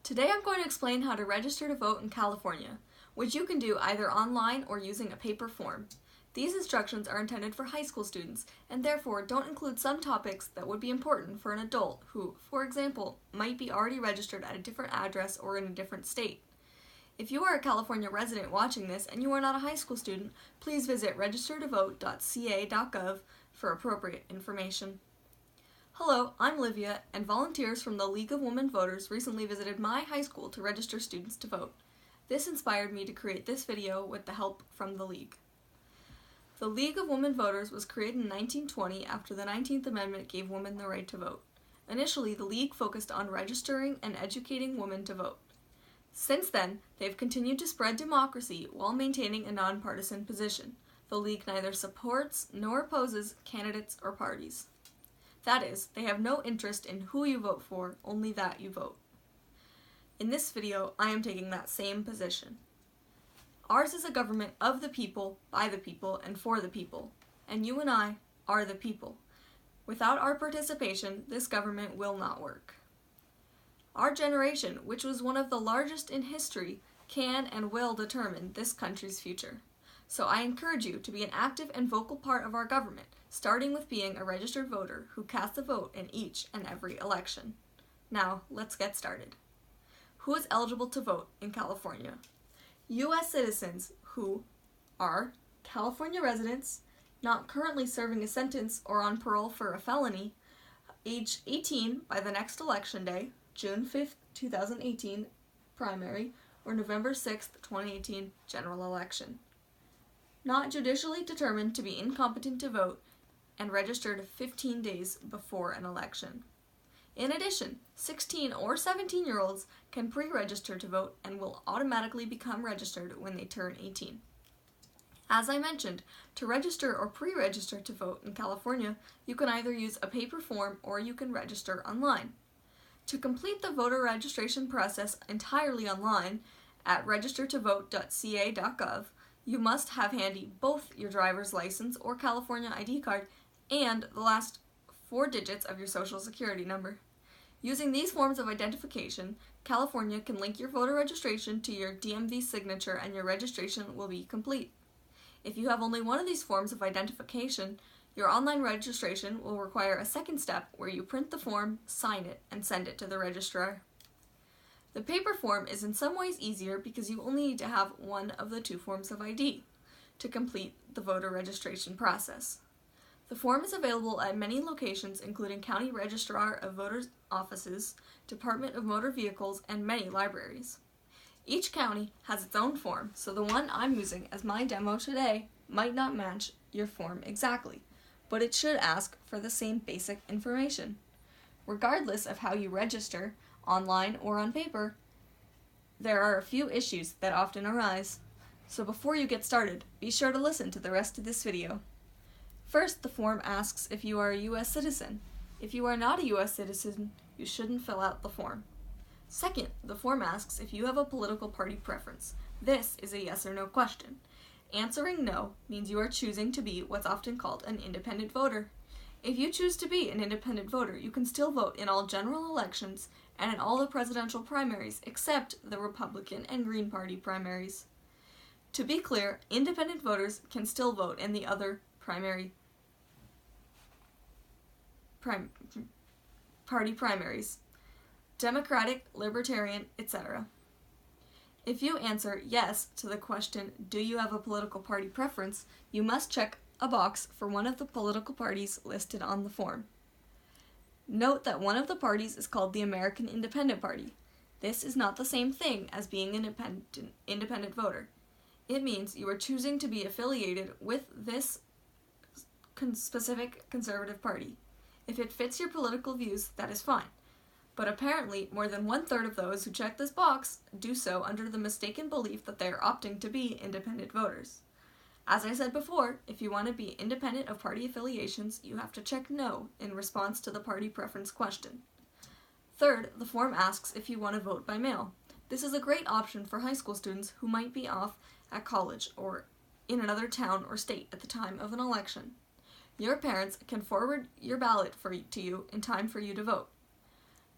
Today I'm going to explain how to register to vote in California, which you can do either online or using a paper form. These instructions are intended for high school students and therefore don't include some topics that would be important for an adult who, for example, might be already registered at a different address or in a different state. If you are a California resident watching this and you are not a high school student, please visit registertovote.ca.gov for appropriate information. Hello, I'm Livia, and volunteers from the League of Women Voters recently visited my high school to register students to vote. This inspired me to create this video with the help from the League. The League of Women Voters was created in 1920 after the 19th Amendment gave women the right to vote. Initially, the League focused on registering and educating women to vote. Since then, they've continued to spread democracy while maintaining a nonpartisan position. The League neither supports nor opposes candidates or parties. That is, they have no interest in who you vote for, only that you vote. In this video, I am taking that same position. Ours is a government of the people, by the people, and for the people, and you and I are the people. Without our participation, this government will not work. Our generation, which was one of the largest in history, can and will determine this country's future. So I encourage you to be an active and vocal part of our government, starting with being a registered voter who casts a vote in each and every election. Now, let's get started. Who is eligible to vote in California? U.S. citizens who are California residents, not currently serving a sentence or on parole for a felony, age 18 by the next election day, June 5th, 2018 primary, or November 6th, 2018 general election. Not judicially determined to be incompetent to vote, and registered 15 days before an election. In addition, 16 or 17-year-olds can pre-register to vote and will automatically become registered when they turn 18. As I mentioned, to register or pre-register to vote in California, you can either use a paper form or you can register online. To complete the voter registration process entirely online at registertovote.ca.gov, you must have handy both your driver's license or California ID card and the last 4 digits of your social security number. Using these forms of identification, California can link your voter registration to your DMV signature and your registration will be complete. If you have only one of these forms of identification, your online registration will require a second step where you print the form, sign it, and send it to the registrar. The paper form is in some ways easier because you only need to have one of the 2 forms of ID to complete the voter registration process. The form is available at many locations including County Registrar of Voters' offices, Department of Motor Vehicles, and many libraries. Each county has its own form, so the one I'm using as my demo today might not match your form exactly, but it should ask for the same basic information. Regardless of how you register, online or on paper, there are a few issues that often arise. So before you get started, be sure to listen to the rest of this video. First, the form asks if you are a U.S. citizen. If you are not a U.S. citizen, you shouldn't fill out the form. Second, the form asks if you have a political party preference. This is a yes or no question. Answering no means you are choosing to be what's often called an independent voter. If you choose to be an independent voter, you can still vote in all general elections and in all the presidential primaries except the Republican and Green Party primaries. To be clear, independent voters can still vote in the other party primaries, Democratic, Libertarian, etc. If you answer yes to the question, do you have a political party preference, you must check a box for one of the political parties listed on the form. Note that one of the parties is called the American Independent Party. This is not the same thing as being an independent voter. It means you are choosing to be affiliated with this specific conservative party. If it fits your political views, that is fine. But apparently, more than 1/3 of those who check this box do so under the mistaken belief that they are opting to be independent voters. As I said before, if you want to be independent of party affiliations, you have to check no in response to the party preference question. Third, the form asks if you want to vote by mail. This is a great option for high school students who might be off at college or in another town or state at the time of an election. Your parents can forward your ballot to you in time for you to vote.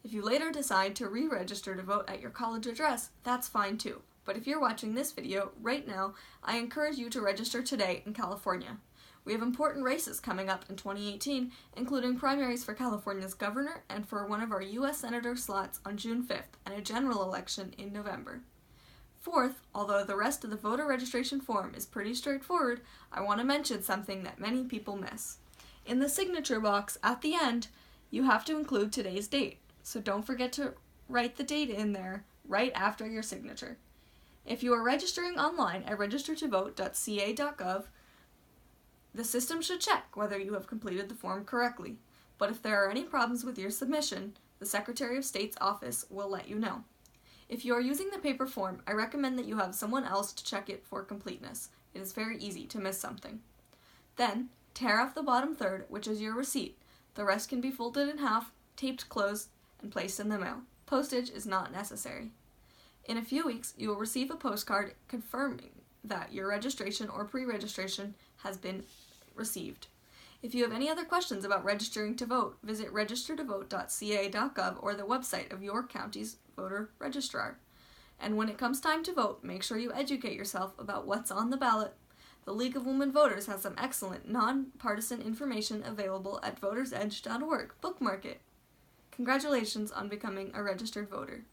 If you later decide to re-register to vote at your college address, that's fine too. But if you're watching this video right now, I encourage you to register today in California. We have important races coming up in 2018, including primaries for California's governor and for one of our U.S. Senator slots on June 5th and a general election in November. Fourth, although the rest of the voter registration form is pretty straightforward, I want to mention something that many people miss. In the signature box at the end, you have to include today's date, so don't forget to write the date in there right after your signature. If you are registering online at registertovote.ca.gov, the system should check whether you have completed the form correctly, but if there are any problems with your submission, the Secretary of State's office will let you know. If you are using the paper form, I recommend that you have someone else to check it for completeness. It is very easy to miss something. Then, tear off the bottom third, which is your receipt. The rest can be folded in half, taped closed, and placed in the mail. Postage is not necessary. In a few weeks, you will receive a postcard confirming that your registration or pre-registration has been received. If you have any other questions about registering to vote, visit registertovote.ca.gov or the website of your county's voter registrar. And when it comes time to vote, make sure you educate yourself about what's on the ballot. The League of Women Voters has some excellent non-partisan information available at votersedge.org. Bookmark it. Congratulations on becoming a registered voter.